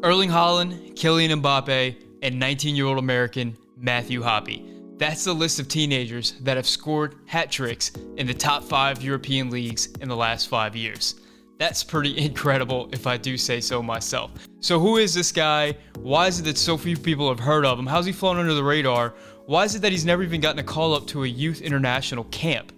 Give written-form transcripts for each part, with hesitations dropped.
Erling Haaland, Kylian Mbappe, and 19-year-old American Matthew Hoppe. That's the list of teenagers that have scored hat tricks in the top 5 European leagues in the last 5 years. That's pretty incredible if I do say so myself. So who is this guy? Why is it that so few people have heard of him? How's he flown under the radar? Why is it that he's never even gotten a call up to a youth international camp?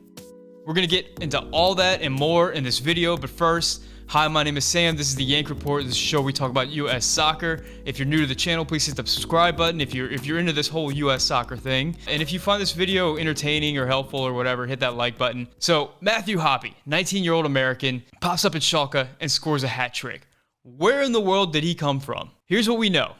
We're going to get into all that and more in this video, but first, hi, my name is Sam. This is the Yank Report. This is a show we talk about U.S. soccer. If you're new to the channel, please hit the subscribe button if you're into this whole U.S. soccer thing. And if you find this video entertaining or helpful or whatever, hit that like button. So, Matthew Hoppe, 19-year-old American, pops up at Schalke and scores a hat trick. Where in the world did he come from? Here's what we know.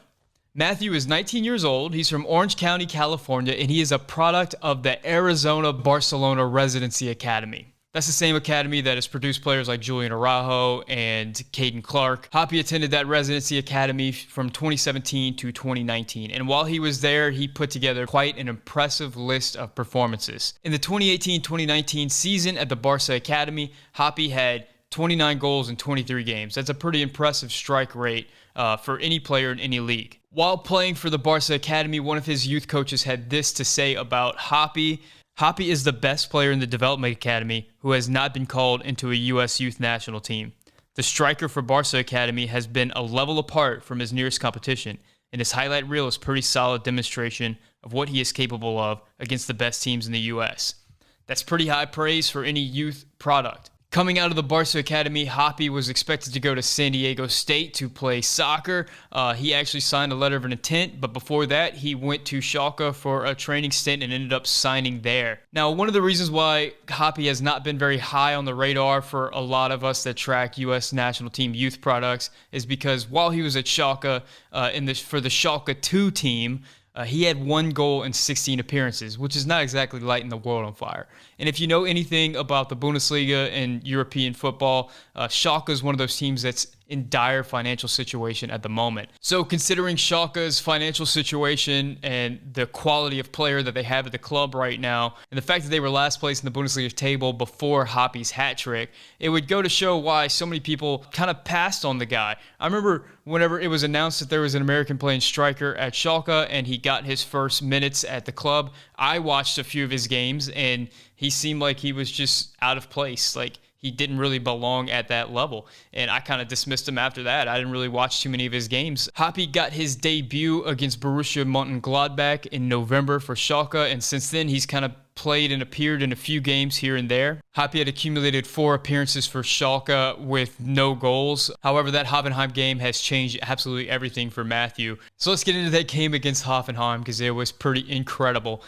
Matthew is 19 years old, he's from Orange County, California, and he is a product of the Arizona-Barcelona Residency Academy. That's the same academy that has produced players like Julian Araujo and Caden Clark. Hoppe attended that residency academy from 2017 to 2019, and while he was there, he put together quite an impressive list of performances. In the 2018-2019 season at the Barca Academy, Hoppe had 29 goals in 23 games. That's a pretty impressive strike rate for any player in any league. While playing for the Barca Academy, one of his youth coaches had this to say about Hoppe. Hoppe is the best player in the development academy who has not been called into a U.S. youth national team. The striker for Barca Academy has been a level apart from his nearest competition, and his highlight reel is a pretty solid demonstration of what he is capable of against the best teams in the U.S. That's pretty high praise for any youth product. Coming out of the Barca Academy, Hoppe was expected to go to San Diego State to play soccer. He actually signed a letter of intent, but before that, he went to Schalke for a training stint and ended up signing there. Now, one of the reasons why Hoppe has not been very high on the radar for a lot of us that track U.S. national team youth products is because while he was at Schalke for the Schalke 2 team, he had 1 goal in 16 appearances, which is not exactly lighting the world on fire. And if you know anything about the Bundesliga and European football, Schalke is one of those teams that's in dire financial situation at the moment. So considering Schalke's financial situation and the quality of player that they have at the club right now, and the fact that they were last place in the Bundesliga table before Hoppe's hat trick, it would go to show why so many people kind of passed on the guy. I remember whenever it was announced that there was an American playing striker at Schalke and he got his first minutes at the club, I watched a few of his games and he seemed like he was just out of place. Like, he didn't really belong at that level. And I kind of dismissed him after that. I didn't really watch too many of his games. Hoppe got his debut against Borussia Mönchengladbach in November for Schalke, and since then he's kind of played and appeared in a few games here and there. Hoppe had accumulated 4 appearances for Schalke with no goals. However, that Hoffenheim game has changed absolutely everything for Matthew. So let's get into that game against Hoffenheim because it was pretty incredible.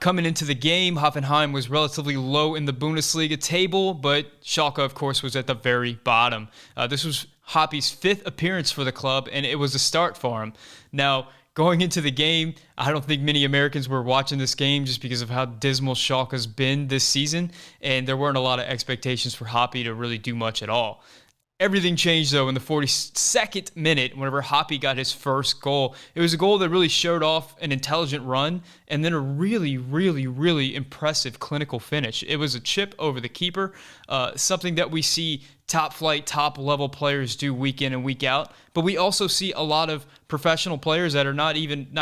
Coming into the game, Hoffenheim was relatively low in the Bundesliga table, but Schalke, of course, was at the very bottom. This was Hoppe's 5th appearance for the club, and it was a start for him. Now, going into the game, I don't think many Americans were watching this game just because of how dismal Schalke's been this season, and there weren't a lot of expectations for Hoppe to really do much at all. Everything changed, though, in the 42nd minute whenever Hoppe got his first goal. It was a goal that really showed off an intelligent run and then a really, really, really impressive clinical finish. It was a chip over the keeper, something that we see top-flight, top-level players do week in and week out. But we also see a lot of professional players that are not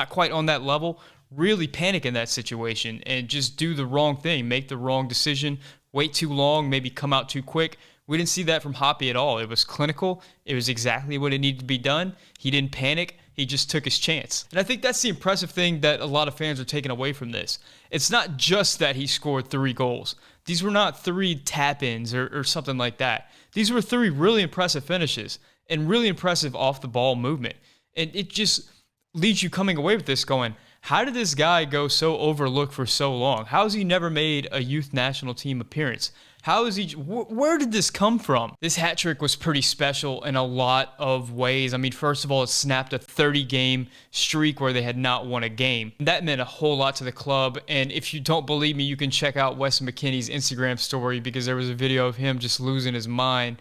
quite on that level really panic in that situation and just do the wrong thing, make the wrong decision, wait too long, maybe come out too quick. We didn't see that from Hoppe at all. It was clinical. It was exactly what it needed to be done. He didn't panic. He just took his chance. And I think that's the impressive thing that a lot of fans are taking away from this. It's not just that he scored 3 goals. These were not 3 tap-ins or something like that. These were 3 really impressive finishes and really impressive off-the-ball movement. And it just leaves you coming away with this going, how did this guy go so overlooked for so long? How has he never made a youth national team appearance? How is he? Where did this come from? This hat trick was pretty special in a lot of ways. I mean, first of all, it snapped a 30-game streak where they had not won a game. That meant a whole lot to the club. And if you don't believe me, you can check out Wes McKinney's Instagram story because there was a video of him just losing his mind.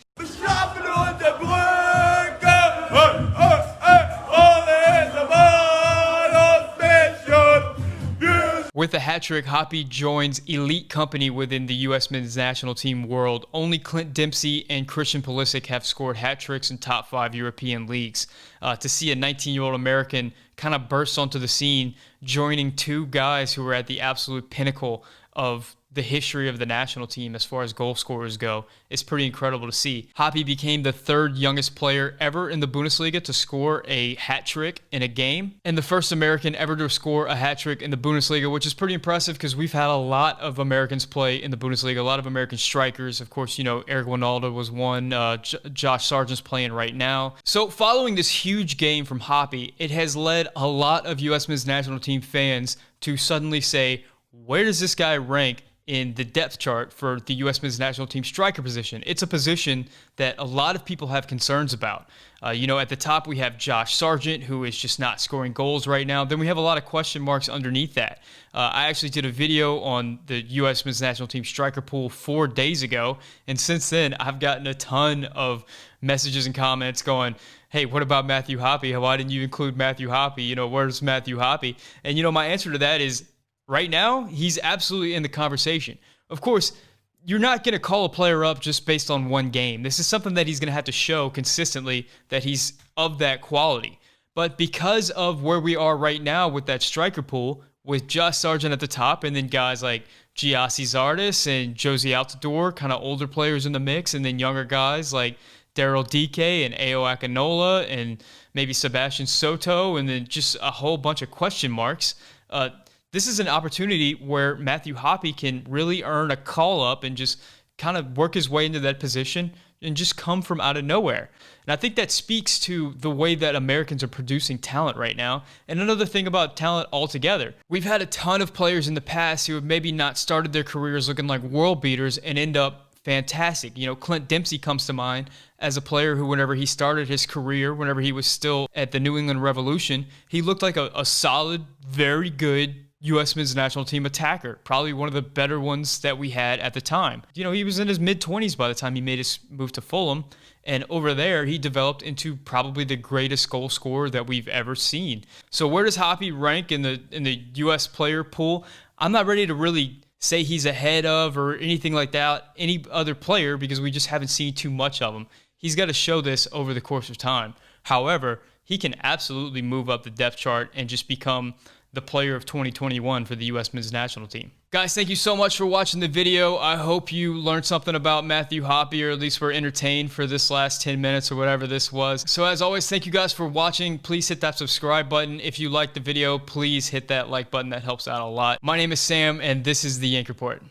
With a hat trick, Hoppe joins elite company within the U.S. men's national team world. Only Clint Dempsey and Christian Pulisic have scored hat tricks in top 5 European leagues. To see a 19-year-old American kind of burst onto the scene, joining two guys who were at the absolute pinnacle of the history of the national team as far as goal scorers go, is pretty incredible to see. Hoppe became the 3rd youngest player ever in the Bundesliga to score a hat trick in a game, and the first American ever to score a hat trick in the Bundesliga, which is pretty impressive because we've had a lot of Americans play in the Bundesliga, a lot of American strikers. Of course, you know, Eric Wijnaldum was one, Josh Sargent's playing right now. So following this huge game from Hoppe, it has led a lot of U.S. men's national team fans to suddenly say, where does this guy rank in the depth chart for the U.S. men's national team striker position? It's a position that a lot of people have concerns about. You know, at the top, we have Josh Sargent, who is just not scoring goals right now. Then we have a lot of question marks underneath that. I actually did a video on the U.S. men's national team striker pool 4 days ago, and since then, I've gotten a ton of messages and comments going, hey, what about Matthew Hoppe? Why didn't you include Matthew Hoppe? You know, where's Matthew Hoppe? And, you know, my answer to that is, right now, he's absolutely in the conversation. Of course, you're not going to call a player up just based on one game. This is something that he's going to have to show consistently that he's of that quality. But because of where we are right now with that striker pool, with Josh Sargent at the top, and then guys like Giassi Zardes and Josie Altidore, kind of older players in the mix, and then younger guys like Daryl Dike and Ao Akinola and maybe Sebastian Soto, and then just a whole bunch of question marks. This is an opportunity where Matthew Hoppe can really earn a call-up and just kind of work his way into that position and just come from out of nowhere. And I think that speaks to the way that Americans are producing talent right now. And another thing about talent altogether, we've had a ton of players in the past who have maybe not started their careers looking like world beaters and end up fantastic. You know, Clint Dempsey comes to mind as a player who, whenever he started his career, whenever he was still at the New England Revolution, he looked like a solid, very good U.S. men's national team attacker, probably one of the better ones that we had at the time. You know, he was in his mid-20s by the time he made his move to Fulham, and over there, he developed into probably the greatest goal scorer that we've ever seen. So where does Hoppe rank in the U.S. player pool? I'm not ready to really say he's ahead of or anything like that, any other player, because we just haven't seen too much of him. He's got to show this over the course of time. However, he can absolutely move up the depth chart and just become the player of 2021 for the U.S. men's national team. Guys, thank you so much for watching the video. I hope you learned something about Matthew Hoppe, or at least were entertained for this last 10 minutes or whatever this was. So as always, thank you guys for watching. Please hit that subscribe button. If you liked the video, please hit that like button. That helps out a lot. My name is Sam, and this is the Yank Report.